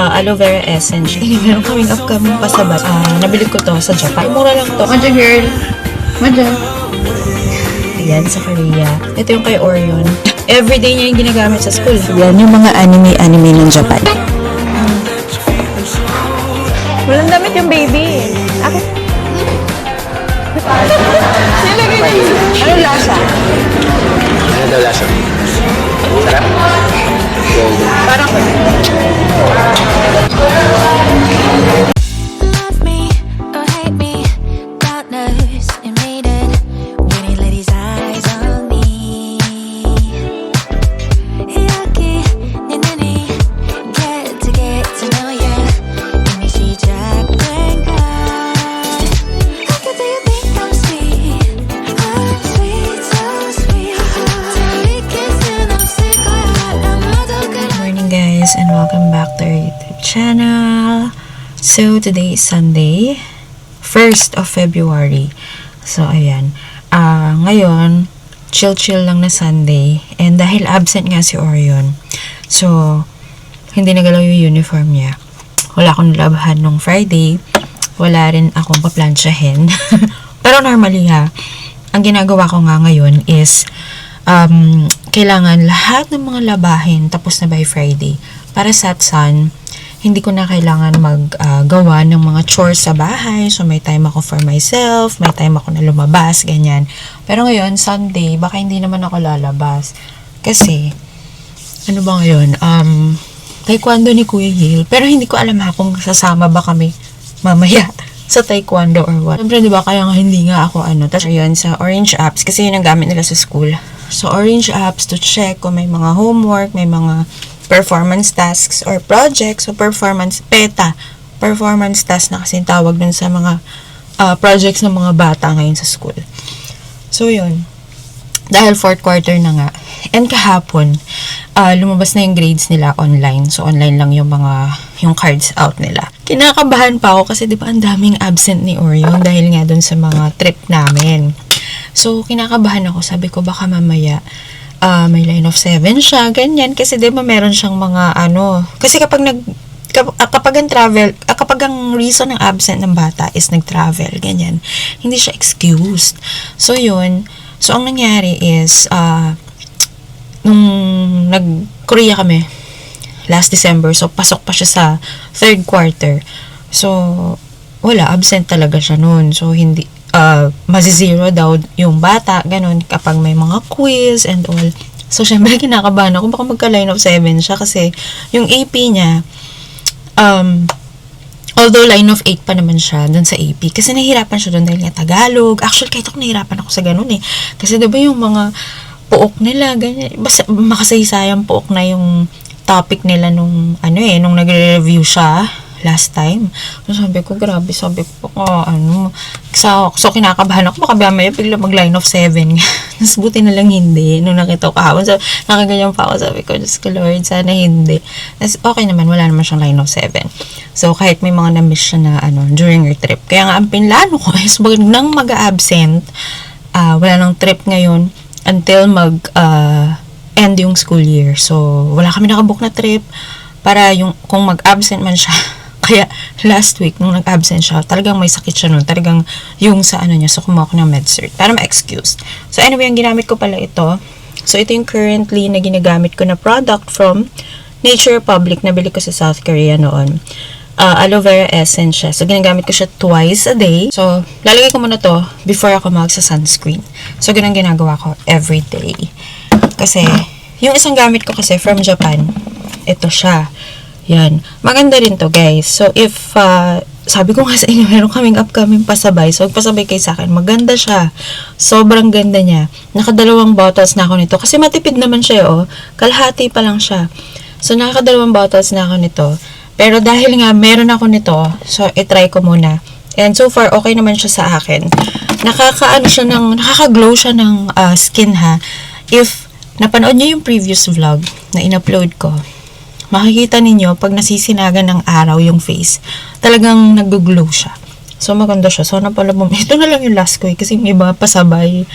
aloe vera essence. Meron kaming upcoming pasabay. Nabili ko to sa Japan. Mura lang to. Madja girl. Madja. Ayan, sa Korea. Ito yung kay Orion. Everyday niya yung ginagamit sa school. Yan yung mga anime ng Japan. Walang damit yung baby. Akit. Nilagay na yun. Ano lasa? Ano daw lasa? Sarap? Parang... Love me or hate me, God knows it made it when he let his eyes on me. Yucky, ninini, get to know ya. Let me see Jack and God. Look at do you think I'm sweet? I'm sweet, so sweet. We kiss and I'm sick of it. I'm not okay. Good morning guys and welcome back to our YouTube channel. So today is Sunday, 1st of February. So ayan, ngayon chill lang na Sunday, and dahil absent nga si Orion, so hindi nagalaw yung uniform niya. Wala akong labahan nung Friday, wala rin akong paplansyahin. Pero normally ha, ang ginagawa ko nga ngayon is kailangan lahat ng mga labahin tapos na by Friday. Para sa Sun, hindi ko na kailangan maggawa ng mga chores sa bahay. So, may time ako for myself, may time ako na lumabas, ganyan. Pero ngayon, Sunday, baka hindi naman ako lalabas. Kasi, ano ba ngayon? Taekwondo ni Kuya Gil. Pero hindi ko alam kung sasama ba kami mamaya sa taekwondo or what. Siyempre, di ba, kaya nga hindi nga ako Tapos, yun, sa Orange Apps, kasi yun ang gamit nila sa school. So, Orange Apps to check kung may mga homework, may mga performance tasks or projects. So, performance task na kasi tawag dun sa mga projects ng mga bata ngayon sa school. So, yun. Dahil 4th quarter na nga. And kahapon, lumabas na yung grades nila online. So, online lang yung cards out nila. Kinakabahan pa ako kasi di ba ang daming absent ni Orion dahil nga dun sa mga trip namin. So, kinakabahan ako. Sabi ko, baka mamaya may line of 7 siya, ganyan. Kasi di ba meron siyang mga kasi kapag ang reason ng absent ng bata is nag-travel, ganyan, hindi siya excused. So, yun. So, ang nangyari is, nung nag-Korea kami, last December, so, pasok pa siya sa 3rd quarter. So, wala, absent talaga siya noon. So, hindi, mazizero daw yung bata, ganun, kapag may mga quiz and all. So, syempre, kinakabahan ako, baka magka-line of 7 siya kasi yung AP niya, although line of 8 pa naman siya dun sa AP, kasi nahihirapan siya dun dahil nga Tagalog. Actually, kahit ako nahihirapan ako sa ganun eh. Kasi diba yung mga puok nila, ganyan, basta makasaysayang puok na yung topic nila nung nagre-review siya last time. So, sabi ko, grabe, so kinakabahan ako, baka may bigla mag-line of 7. Tapos, buti na lang hindi. Nung nakita ko kahapon, so, nakaganyan pa ako, sabi ko, Diyos ko Lord, sana hindi. Tapos, okay naman, wala naman siyang line of 7. So, kahit may mga na-miss siya na, during your trip. Kaya nga, ang pinlano ko is, nang mag-absent, wala nang trip ngayon, until end yung school year. So, wala kami nakabook na trip, para kung mag-absent man siya, kaya last week, nung nag-absent siya, talagang may sakit siya nun. Talagang yung sa niya, so kumuha ko ng MedCert para ma-excuse. So anyway, ang ginamit ko pala ito. So ito yung currently na ginagamit ko na product from Nature Republic. Nabili ko sa South Korea noon. Aloe vera essence siya. So ginagamit ko siya twice a day. So lalagay ko muna to before ako mag-sunscreen. So ganun ginagawa ko every day. Kasi yung isang gamit ko kasi from Japan, ito siya. Yan. Maganda rin to, guys. So, if, sabi ko nga sa inyo, meron kaming upcoming pasabay. So, pasabay kayo sa akin. Maganda siya. Sobrang ganda niya. Nakadalawang bottles na ako nito. Kasi matipid naman siya, Kalahati pa lang siya. So, nakadalawang bottles na ako nito. Pero dahil nga, meron ako nito, so, itry ko muna. And so far, okay naman siya sa akin. Nakaka-glow siya ng skin, ha. If napanood niyo yung previous vlog na in-upload ko, makikita ninyo, pag nasisinagan ng araw yung face, talagang nag-glow siya. So, maganda siya. So, ito na lang yung last ko kasi may iba pasabay.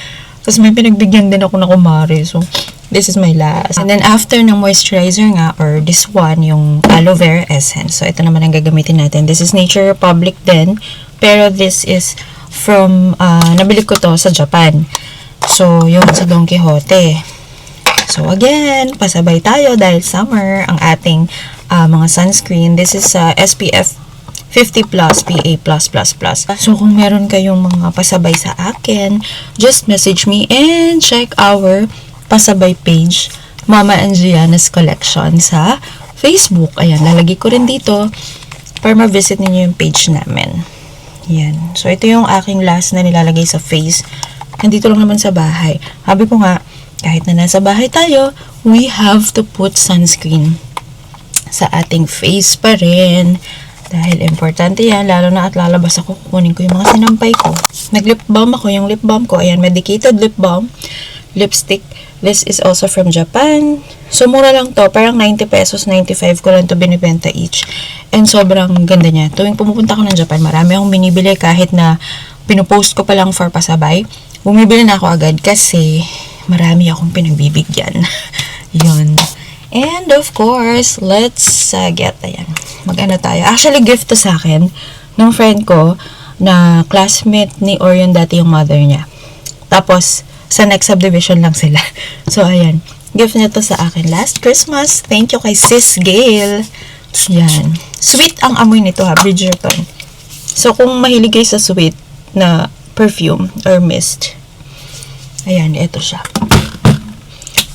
Tapos may pinagbigyan din ako na kumare. So, this is my last. And then, after ng moisturizer nga, or this one, yung aloe vera essence. So, ito naman ang gagamitin natin. This is Nature Republic din. Pero this is from, nabili ko to sa Japan. So, yun, sa Don Quixote. So, again, pasabay tayo dahil summer ang ating mga sunscreen. This is SPF 50 plus, PA+++. So, kung meron kayong mga pasabay sa akin, just message me and check our pasabay page, Mama and Gianna's Collection sa Facebook. Ayan, lalagay ko rin dito para ma-visit ninyo yung page namin. Yan. So, ito yung aking last na nilalagay sa face. Nandito lang naman sa bahay. Sabi ko nga, kahit na nasa bahay tayo, we have to put sunscreen sa ating face pa rin. Dahil importante yan, lalo na at lalabas ako, kukunin ko yung mga sinampay ko. Nag-lip balm ako, yung lip balm ko, ayan, medicated lip balm, lipstick. This is also from Japan. So, mura lang to, parang 90 pesos, 95 ko lang to binibenta each. And sobrang ganda niya. Tuwing pumupunta ako ng Japan, marami akong binibili kahit na pinupost ko pa lang for pasabay. Bumibili na ako agad kasi marami akong pinagbibigyan. Yun. And of course, let's get, ayan, mag-ano tayo. Actually, gift to sa akin ng friend ko na classmate ni Orion dati yung mother niya. Tapos, sa next subdivision lang sila. So, ayan. Gift niya to sa akin last Christmas. Thank you kay Sis Gail. Yan. Sweet ang amoy nito ha, Bridgerton. So, kung mahilig kayo sa sweet na perfume or mist, ayan, ito siya.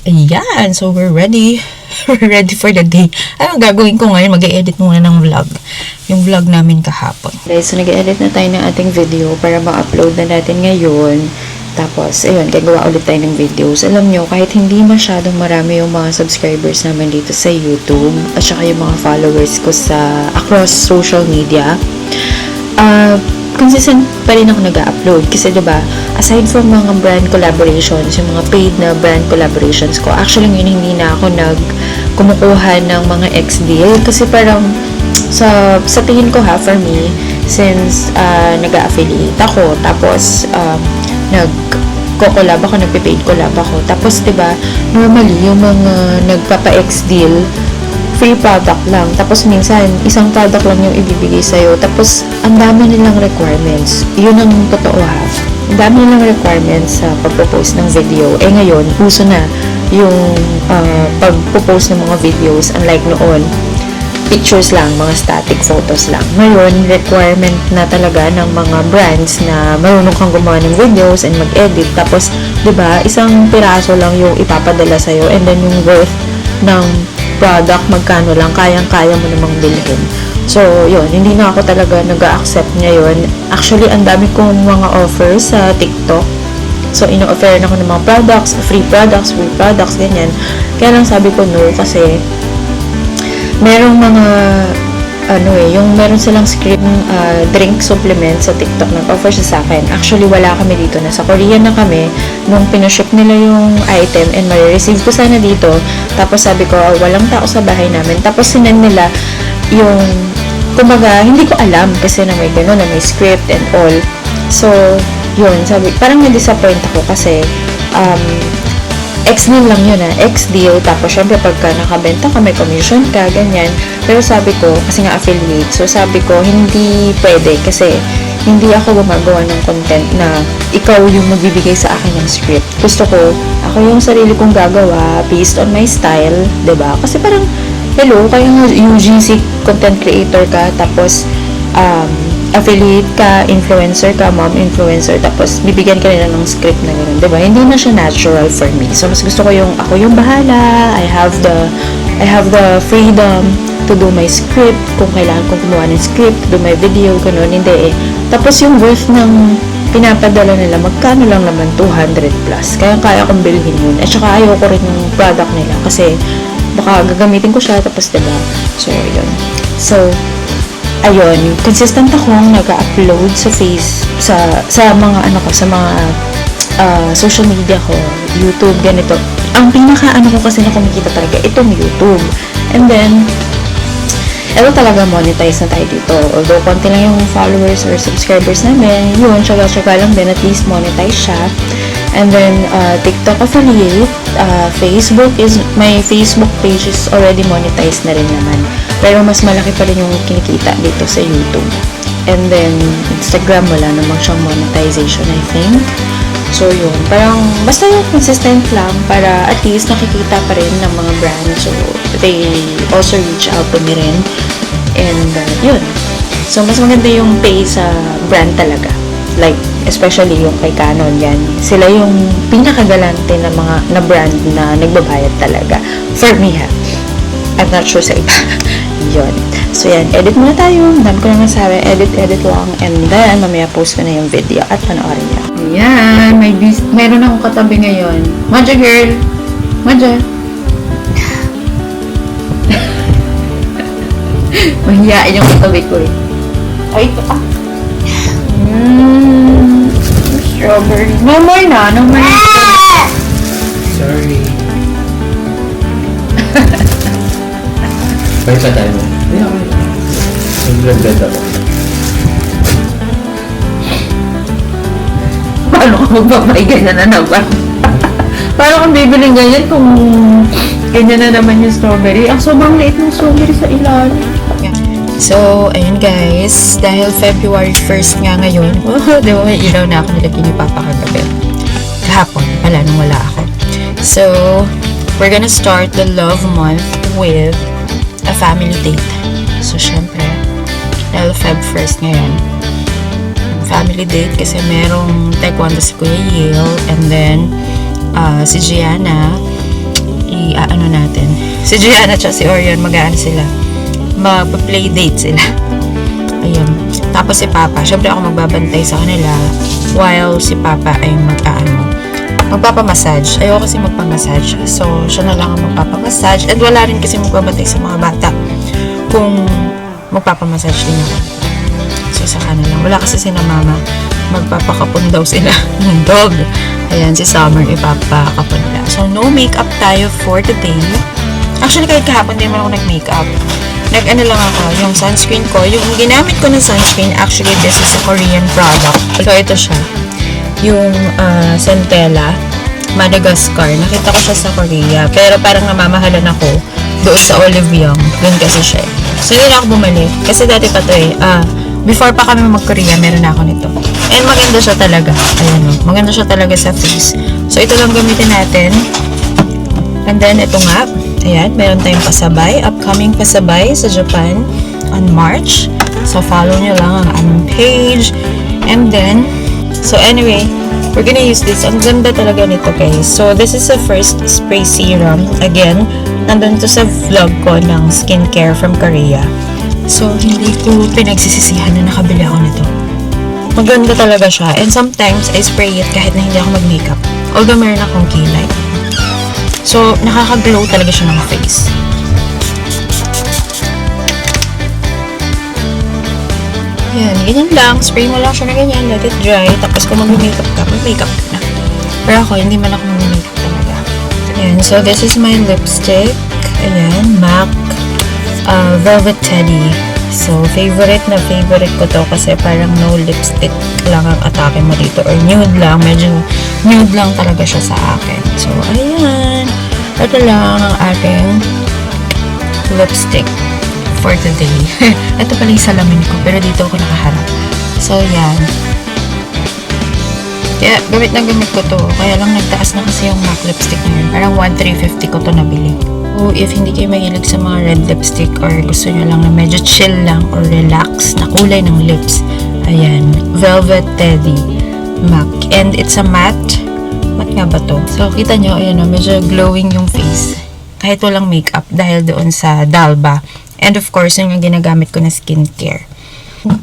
Ayan. So, we're ready. We're ready for the day. Ano gagawin ko ngayon? Mag-e-edit muna ng vlog. Yung vlog namin kahapon. Okay, so nag-e-edit na tayo ng ating video para ma-upload na natin ngayon. Tapos, ayun, gagawa ulit tayo ng videos. Alam nyo, kahit hindi masyadong marami yung mga subscribers namin dito sa YouTube, at saka yung mga followers ko sa across social media, consistent pa rin ako nag-upload. Kasi diba, aside from mga brand collaborations, yung mga paid na brand collaborations ko, actually ngayon hindi na ako kumukuha ng mga ex-deal. Kasi parang, sa tingin ko ha, for me, since nag-affiliate ako, tapos nagko-collab ako, nagpe-paid collab ako. Tapos, diba, normally, yung mga nagpapa-ex-deal, free product lang. Tapos, minsan, isang product lang yung ibibigay sa'yo. Tapos, ang dami nilang requirements. Yun ang totoo ha. Ang dami nilang requirements sa pagpo-post ng video. Eh, ngayon, uso na yung pagpo-post ng mga videos. Unlike noon, pictures lang, mga static photos lang. Ngayon, requirement na talaga ng mga brands na marunong kang gumawa ng videos and mag-edit. Tapos, diba, isang piraso lang yung ipapadala sa'yo and then yung worth ng product, magkano lang, kayang-kaya mo namang bilhin. So, yun, hindi na ako talaga nag-accept ngayon. Actually, ang dami kong mga offers sa TikTok. So, ino-offer na ako ng mga products, free products, ganyan. Kaya lang sabi ko no, kasi merong mga yung meron silang script drink supplement sa TikTok, nag-offer siya sa akin. Actually, wala kami dito. Nasa Korea na kami nung pinoship nila yung item and ma-receive ko sana dito. Tapos sabi ko, walang tao sa bahay namin. Tapos sinend nila yung, kumbaga, hindi ko alam kasi na may gano'n, na may script and all. So, yun, sabi, parang na-disappoint ako kasi ex-deal lang yun ex-deal, tapos syempre pagka nakabenta ka, may commission ka, ganyan. Pero sabi ko, kasi nga affiliate, so sabi ko, hindi pwede kasi hindi ako gumagawa ng content na ikaw yung magbibigay sa akin ng script. Gusto ko, ako yung sarili kong gagawa based on my style, 'di ba? Kasi parang, hello, kayo UGC content creator ka, tapos affiliate ka, influencer ka, mom influencer, tapos bibigyan ka nila ng script na gano'n, diba? Hindi na siya natural for me. So, mas gusto ko yung, ako yung bahala, I have the freedom to do my script, kung kailangan kong gumawa ng script, to do my video, gano'n, hindi eh. Tapos yung worth ng pinapadala nila, magkano lang naman, 200 plus. Kaya kong bilhin yun. At saka ayaw ko rin yung product nila, kasi baka gagamitin ko siya, tapos diba? So, yun. So, ayun, consistent akong nag-upload sa sa mga sa mga social media ko, YouTube, ganito. Ang pinaka ko kasi na kumikita talaga, itong YouTube. And then, eto talaga monetize na tayo dito. Although, konti lang yung followers or subscribers namin, yun, tsaga-tsaga lang din, at least monetize siya. And then, TikTok affiliate, Facebook is, my Facebook page is already monetized na rin naman. Pero mas malaki pa rin yung kinikita dito sa YouTube. And then, Instagram, wala namang siyang monetization, I think. So, yun. Parang, basta yung consistent lang para at least nakikita pa rin ng mga brands. So, they also reach out to me rin. And, yun. So, mas maganda yung pay sa brand talaga. Like, especially yung kay Canon, yan. Sila yung pinakagalante na mga na brand na nagbabayad talaga. For me, ha. I'm not sure sa iba. Yun. So, yan. Edit muna tayo. Dami ko naman sabi. Edit lang. And then, mamaya post ko na yung video at panoorin niya. Ayan. Meron akong katabi ngayon. Madja, girl. Madja. Mahiyain yung katabi ko eh. Ay, ito pa. Strawberry. No more na. No more na. Sorry. Pwede sa tayo mo. Hindi ako. Nag-blend ako. Paano ka magbabay ganyan na naman? Paano kung bibiling ganyan kung ganyan na naman yung strawberry? Ang sobrang liit ng strawberry sa ilalim. So, ayun guys, dahil February 1st nga ngayon, di ba may ilaw na ako nilagyan ni Papa kagabi. Kahapon, pala nung wala ako. So, we're gonna start the love month with a family date. So, syempre, dahil Feb 1st ngayon, family date kasi merong taekwondo si Kuya Yale, and then, si Gianna, ano natin, si Gianna at si Orion, mag-aano sila, mag-play date sila. Ayun. Tapos si Papa, syempre ako magbabantay sa kanila while si Papa ay magpapamassage. Ayoko kasi magpamassage. So, siya na lang ang magpapamassage. And wala rin kasi magbabantay sa mga bata kung magpapamassage din ako. So, sa kanila. Wala kasi si na mama. Magpapakapon daw sila ng dog. Ayan, si Summer ipapakapon na. So, no makeup tayo for today. Actually, kahit kahapon din naman ako nag-makeup. Nag-ano lang ako, yung sunscreen ko. Yung ginamit ko ng sunscreen, actually, this is a Korean product. So, ito siya. Yung Centella, Madagascar. Nakita ko siya sa Korea. Pero parang namamahalan ako doon sa Olive Young. Doon kasi siya. So, hindi na ako bumalik. Kasi dati pa to eh. Before pa kami mag-Korea, meron na ako nito. And maganda siya talaga. Ayan o. Maganda siya talaga sa face. So, ito lang gamitin natin. And then, ito nga. Ayan, meron tayong pasabay. Upcoming pasabay sa Japan on March. So, follow nyo lang ang aming page. And then, so anyway, we're gonna use this. Ang ganda talaga nito, guys. So, this is the first spray serum. Again, nandun to sa vlog ko ng skincare from Korea. So, hindi ko pinagsisisihan na nakabili ako nito. Maganda talaga siya. And sometimes, I spray it kahit na hindi ako mag-makeup. Although, meron akong kilay. So, nakaka-glow talaga siya ng face. Yan, ganyan lang. Spray mo lang siya na ganyan. Let it dry. Tapos kung mag-makeup ka, mag-makeup ka na. Pero ako, hindi man ako mag-makeup talaga. Ayan, so this is my lipstick. Ayan, MAC Velvet Teddy. So, favorite ko to kasi parang no lipstick lang ang atake mo dito. Or nude lang. Medyo nude lang talaga siya sa akin. So, ayan. Ito lang ang ating lipstick for today. Ito pala yung salamin ko. Pero dito ako nakaharap. So, yan. Kaya, gamit na gamit ko to. Kaya lang nagtaas na kasi yung MAC lipstick ngayon. Parang 1,350 ko to nabili. So, if hindi kayo mahilig sa mga red lipstick or gusto nyo lang na medyo chill lang or relax na kulay ng lips, ayan, Velvet Teddy MAC. And it's a matte. Matte nga ba to? So, kita nyo, ayan o, medyo glowing yung face. Kahit walang makeup dahil doon sa Dalba. And of course, yun yung ginagamit ko na skincare.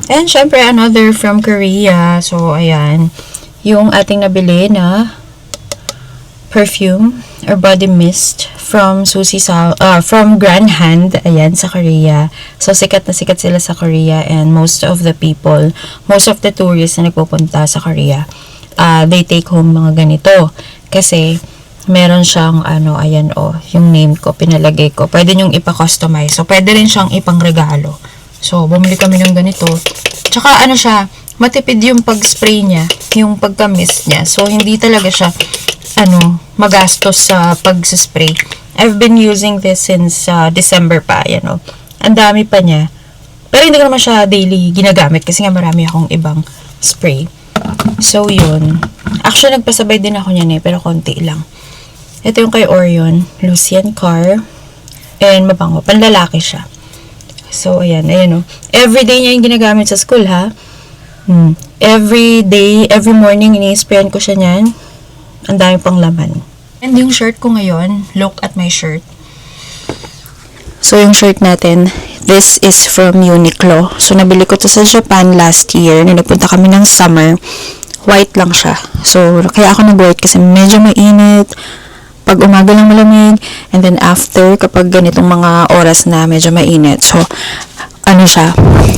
And syempre, another from Korea. So, ayan, yung ating nabili na perfume or body mist from from Grand Hand, ayan, sa Korea. So, sikat na sikat sila sa Korea, and most of the tourists na nagpupunta sa Korea, they take home mga ganito. Kasi, meron siyang, ayan yung name ko, pinalagay ko. Pwede nyong ipa-customize. So, pwede rin siyang ipang regalo. So, bumili kami ng ganito. Tsaka, siya, matipid yung pag-spray niya, yung pagka-mist niya. So, hindi talaga siya, magastos sa pag-spray. I've been using this since December pa, Ang dami pa niya. Pero hindi ko naman siya daily ginagamit kasi nga marami akong ibang spray. So, yun. Actually, nagpasabay din ako niyan pero konti lang. Ito yung kay Orion, Lucian Carr. And mabango. Panlalaki siya. So, ayan, Everyday niya yung ginagamit sa school, ha? Every day, every morning, ini-sprayan ko siya niyan. Ang dami pang laman. And yung shirt ko ngayon, look at my shirt. So, yung shirt natin, this is from Uniqlo. So, nabili ko to sa Japan last year. Nung nagpunta kami ng summer, white lang siya. So, kaya ako nag-white kasi medyo mainit. Pag umaga lang malamig, and then after, kapag ganitong mga oras na medyo mainit. So, siya,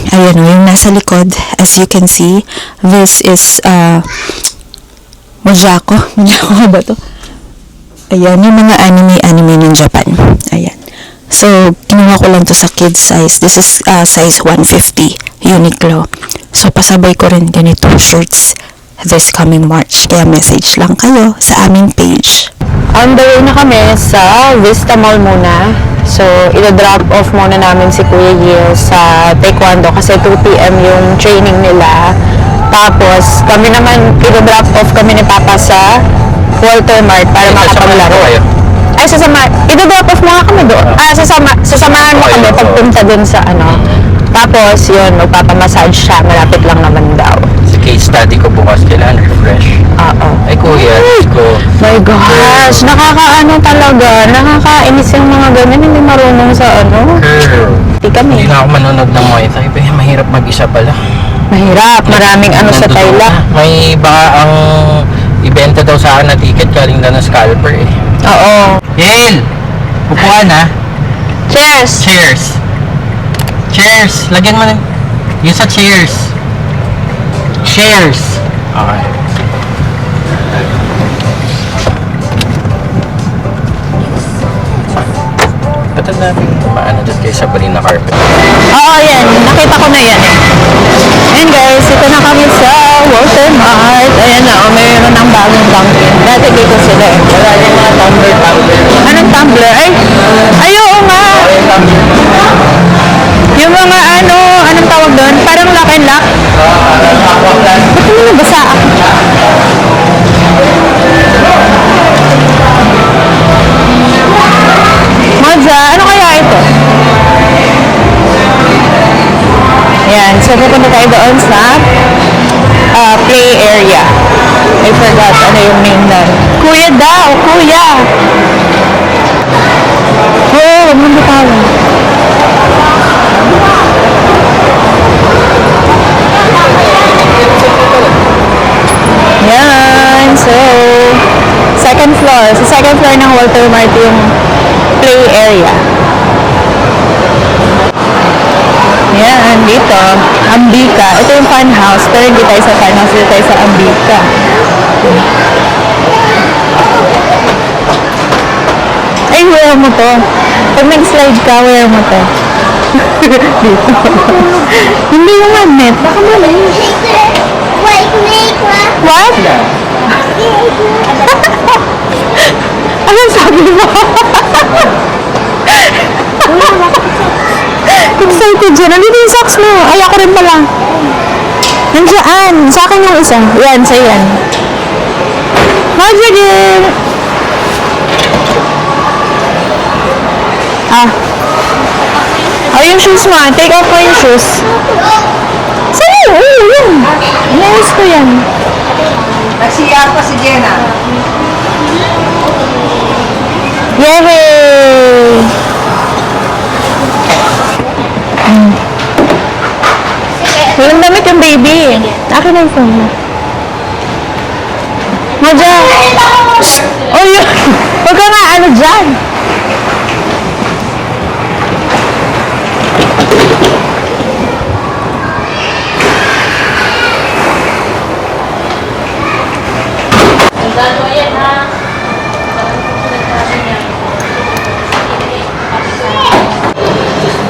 yung nasa likod, as you can see, this is, Mojako ba to? Ayan, yung mga anime ng Japan. Ayan. So, kinuha ko lang to sa kids size. This is size 150, Uniqlo. So, pasabay ko rin ganito shirts this coming March. Kaya message lang kayo sa aming page. On the way na kami sa Vista Mall muna. So, ito-drop off muna namin si Kuya Gil sa Taekwondo kasi 2 p.m. yung training nila. Tapos, kami naman, ito-drop off kami ni Papa sa Walter Mart para makapaglaro. Ay, ito-drop off muna kami doon. Sasamahan mo kami pagpunta doon sa Tapos, yun, magpapamassage siya. Malapit lang naman daw. Sa case study ko bukas, kailangan refresh. Oo. Ay, kuya, ko. My gosh, nakakainis yung mga ganyan, hindi marunong sa Girl. Hindi kami. Hindi na ako manonood ng Muay Thai. Mahirap mag-isa pala. Mahirap, maraming sa Nandun Thailand. ako. May baka ang ibenta daw sa akin na ticket galing na ng scalper eh. Oo. Hil! Upuan ha? Cheers! Cheers! Cheers! Lagyan mo na. Yung sa cheers. Cheers! Okay. Ba't ang daming maano dyan kay Sabrina Carpet? Oo, yan. Nakita ko na yan eh. Ayan guys, ito na kami sa Walter Mart. Ayan na, mayroon ng bagong Dunkin. Dati dito sila eh. Wala yung mga tumbler. Anong tumbler? Ay, oo nga. Yung mga anong tawag doon? Parang lock and lock. Ba't hindi nabasa ako? Moza, ano kaya ito? Yan, so pupunta tayo doon sa play area. I forgot ano yung name na. Kuya daw, kuya! Oo, huwag mong bitawan. Yan, so second floor. Sa second floor ng Walter Mart yung play area. Yan, dito, Ambika. Ito yung fun house, pero hindi tayo sa fun house, dito tayo sa Ambika. Ay, wear mo to. Pag nag-slide ka, wear mo to. Dito. Hindi yung magnet. Baka mali. What? Anong sabi mo? Excited dyan. Nandito yung socks mo. Ay, ako rin pala. Nandiyan. Sa akin yung isa. Yan, sa yan. Magiging. Yung shoes mo. Take off mo yung shoes. Sa'yo. Oo, yun. Inayos ko yan. Nagsiya pa si Jenna. Yay! Walang damit yung baby. Akin na yung phone mo. Madya! Oh, yun! Huwag ka nga dyan!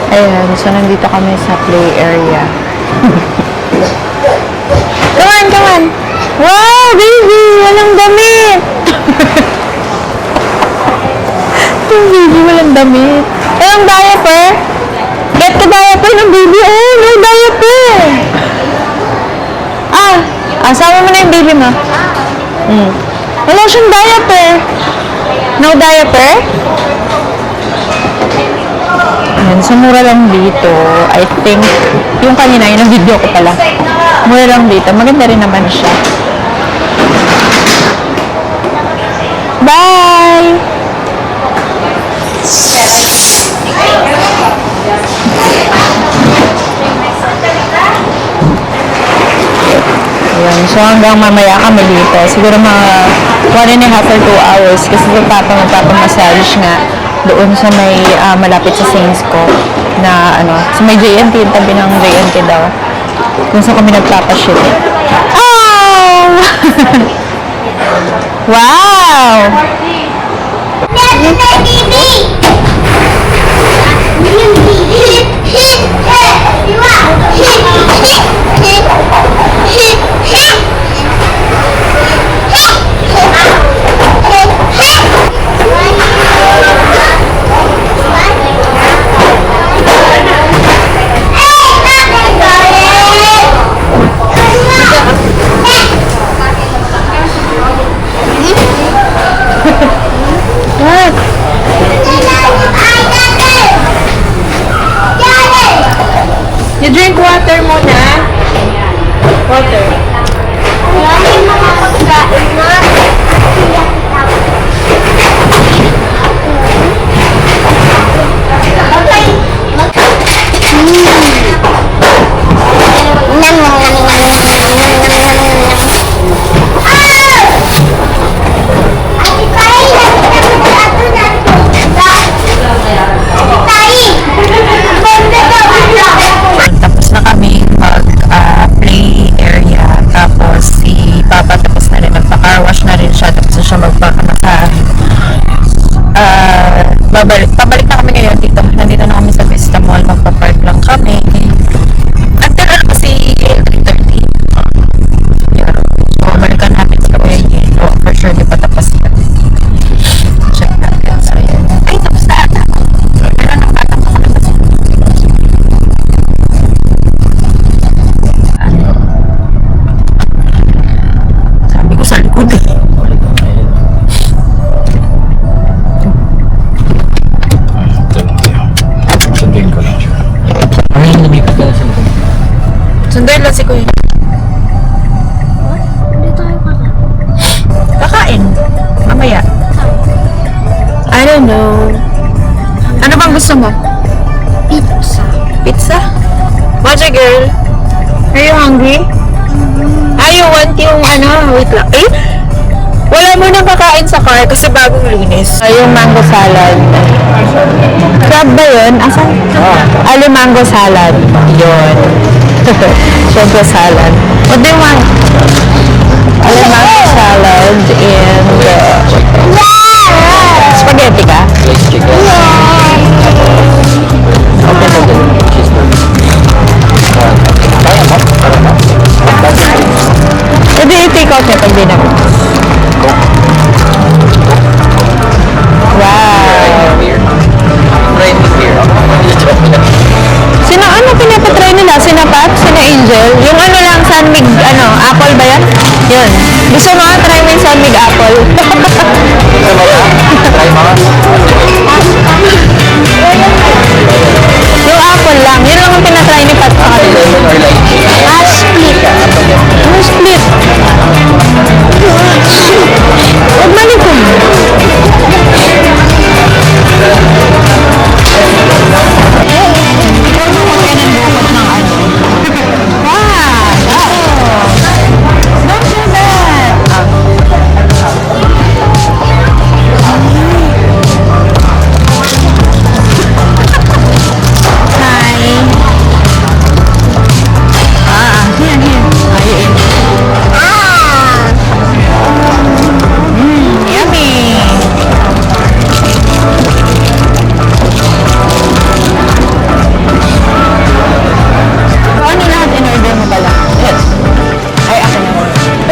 Ayan, so nandito kami sa play area. Come on, come on. Wow, baby! Walang damit! Yung baby, walang damit. Walang diaper? Get ka diaper ng baby. Oh, no diaper! Sama mo na yung baby mo. Wala siyang diaper. No diaper? Ayan, so mura lang dito. I think, yung kanina, yun ang video ko pala. Mura lang dito. Maganda rin naman siya. Bye! Ayan, so hanggang mamaya kami dito. Siguro mga 1.5 or 2 hours kasi magpapamassage nga doon sa may malapit sa Saints ko na sa may JNT, yung tabi ng JNT daw. Kung saan kami nagpapashoot. Oh! Wow! You drink water muna. Water. Tapos na kami mag-play area. Tapos si Papa tapos na rin. Magpa-car wash na rin siya. Tapos na siya magpakamasahe. Pabalik na kami ngayon dito. Nandito na kami sa Vista Mall. Magpa-park lang kami. Until na kasi 3:30. So, balikan natin sa Kuya. For sure, di pa tapos yan. Check natin. So, yan. Ay, tapos na ata. Pero nakatang ako na kasi. Sabi ko sa likod eh. Sunduin ko lang siya. Ay, lumipat ka na sa likod. Sunduin lang si Kuya. Kakain. Mamaya. I don't know. Ano bang gusto mo? Pizza. Pizza? Watch a girl. Are you hungry? You want yung wait lang. Eh? Wala mo nang kakain sa car kasi bagong linis. Yung mango salad. Crab ba yun? Asan? Yung mango salad. Yun. Siyempre salad. What do you want? Mango salad and spaghetti ka? Yes, chicken. Okay, so good. Cheeseburger. Kaya mo? Para mo? Pwede i-take out niya pag di na. Wow! Try me beer. Sino pinapatry nila? Sina Pat? Sina Angel? Yung lang, Sunmig, apple ba yan? Yun. Gusto mo try mo yung Sunmig apple? Try mo? Yung apple lang. Yun lang ang pinatry ni Pat sa kanila. Split. Ano split? Huwag malikod.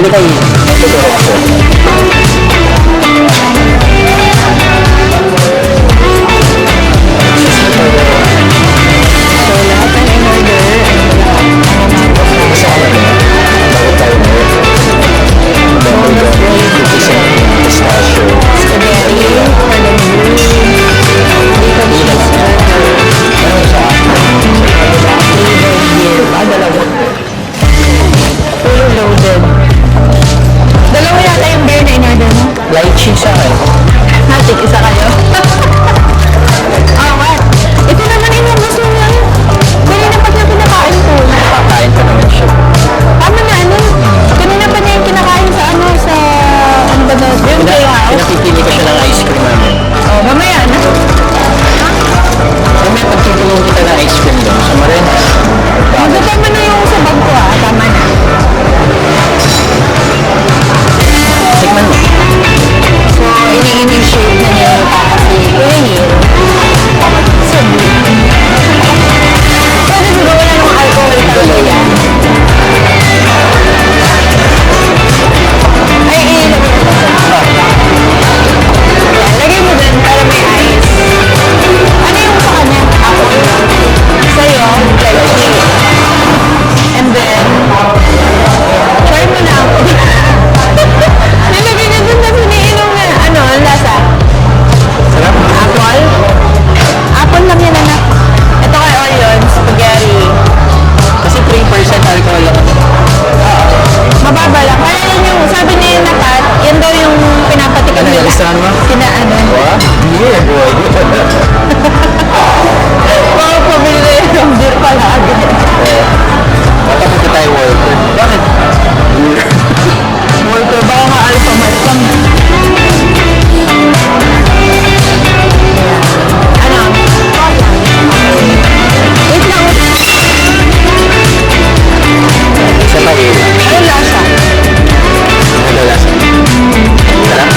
Halika yun. Tuturo ako. So, lahat ng in-order, Basta ka na rin. Bago tayo na yun. Cookies and pistachio. spaghetti, cordon bleu, bacon cheese burger, Ano sa flavored beer. Dalawa. Fully loaded. Dalawa yata yung beer na in-order mo. lychee sa akin? Natik, isa kayo. What? Ito naman inubos mo lang. Kanina pa niya pinakain ko. Kain ko naman siya. Tama na, ano? Kanina pa niya yung kinakain sa ano ba daw? Yung playhouse. Pinapipili ko siya ng ice cream namin. Oh, mamaya na. May pagtitulong kita ng ice cream doon sa Marinas. Magkatama na yung sa bag ko tama na. Tikman mo. So, ini-initiate na niya yung si Kuya Neil. So, pwede siguro wala ng alcohol talaga yan. Ay, ilagay mo dun. Yan, lagay mo dun para may ice. Ano yung sa kanya? Apple? Sa'yo, lychee. And then, try mo na. Nilagay na dun tapos iniinom na. Ano, ang lasa? Sarap. Apple? Apple lang yan, anak. Ito kay Orion, spaghetti. Kasi 3% alcohol lang. Mababa lang. Kaya yun yung, sabi ni Nakat, yan daw yung pinapatikim Ano, nila. listahan mo? Kina ano. What? Yeah, boy. Mga pabili na yun ng beer palagi. Matapunta tayo worker. Bakit? Walter, baka nga alpha malt lang. Ano? Wait lang. Sa Mail. Ano lasa? Ano lasa? Sarap?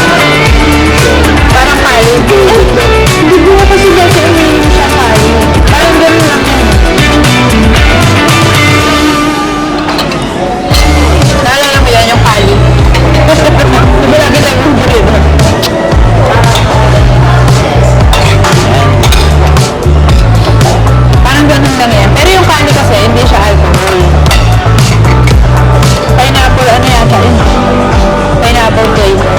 Parang kali. Golden daw. Hindi ko kasi dati umiinom siya kali. Parang ganun lang yan. Naalala mo yan yung kali? Diba lagi tayo ng burrito? Parang ganun lang yan. Pero yung kali kasi hindi siya alcohol. Pineapple, ano yata yun? Pineapple flavor.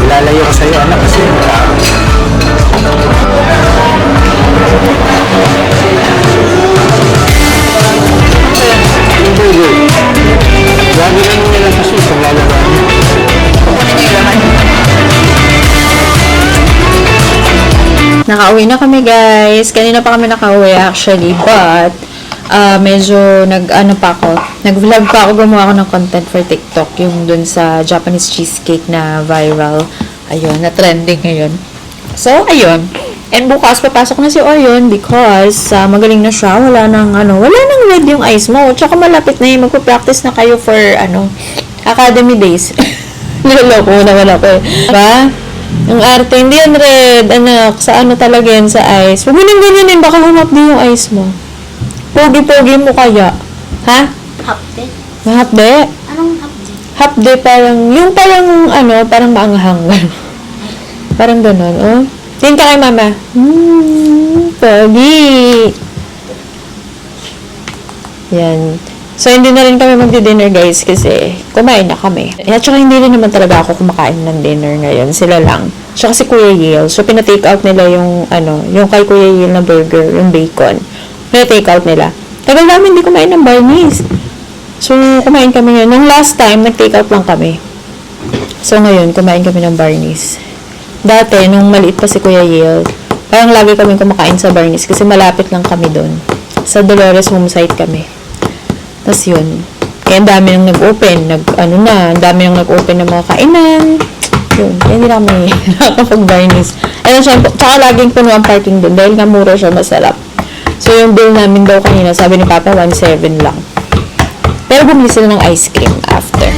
Ilalayo ko sa'yo, anak, kasi yung burger. Lagi lang nila kasi kung lalabas. Kukunin niyo yung laman. Nakauwi na kami guys. Kanina pa kami nakauwi actually. But, medyo nag-vlog pa ako. Gumawa ako ng content for TikTok. Yung dun sa Japanese cheesecake na viral. Ayun, na trending ngayon. So, ayun. And bukas papasok na si Orion because magaling na siya. Wala nang red yung eyes mo. Tsaka malapit na yun. Magpa-practice na kayo for academy days. Niloloko mo naman ako eh. Diba? Yung arte, hindi yan red, anak. Sa talaga yan, sa eyes. Huwag mo nang ganyanin, baka humapdi yung eyes mo. Pogi-pogi mo kaya. Ha? Hapde? Mahapde? Anong hapde? Hapde parang, yung parang maanghang. Parang ganon, oh. Tingin ka kay mama. Pogi. Yan. So, hindi na rin kami magdi-dinner guys kasi kumain na kami. At saka hindi rin naman talaga ako kumakain ng dinner ngayon. Sila lang. Tsaka si Kuya Yale. So, pina-take out nila yung yung kay Kuya Yale na burger, yung bacon. Pina-take out nila. Tagal namin hindi kumain ng Barney's. So, kumain kami ngayon. Nung last time, nag-take out lang kami. So, ngayon, kumain kami ng Barney's. Dati, nung maliit pa si Kuya Yale, parang lagi kami kumakain sa Barney's kasi malapit lang kami doon. Sa Dolores home site kami. Tapos yun. Kaya ang dami nang nag-open. Ang dami nang nag-open ng mga kainan. Yun. Kaya hindi namin nakakapag-Barney's. Ayun siya. Tsaka laging puno ang parking doon. Dahil nga mura siya, masarap. So yung bill namin daw kanina, sabi ni Papa, 1.7 lang. Pero bumili sila ng ice cream after.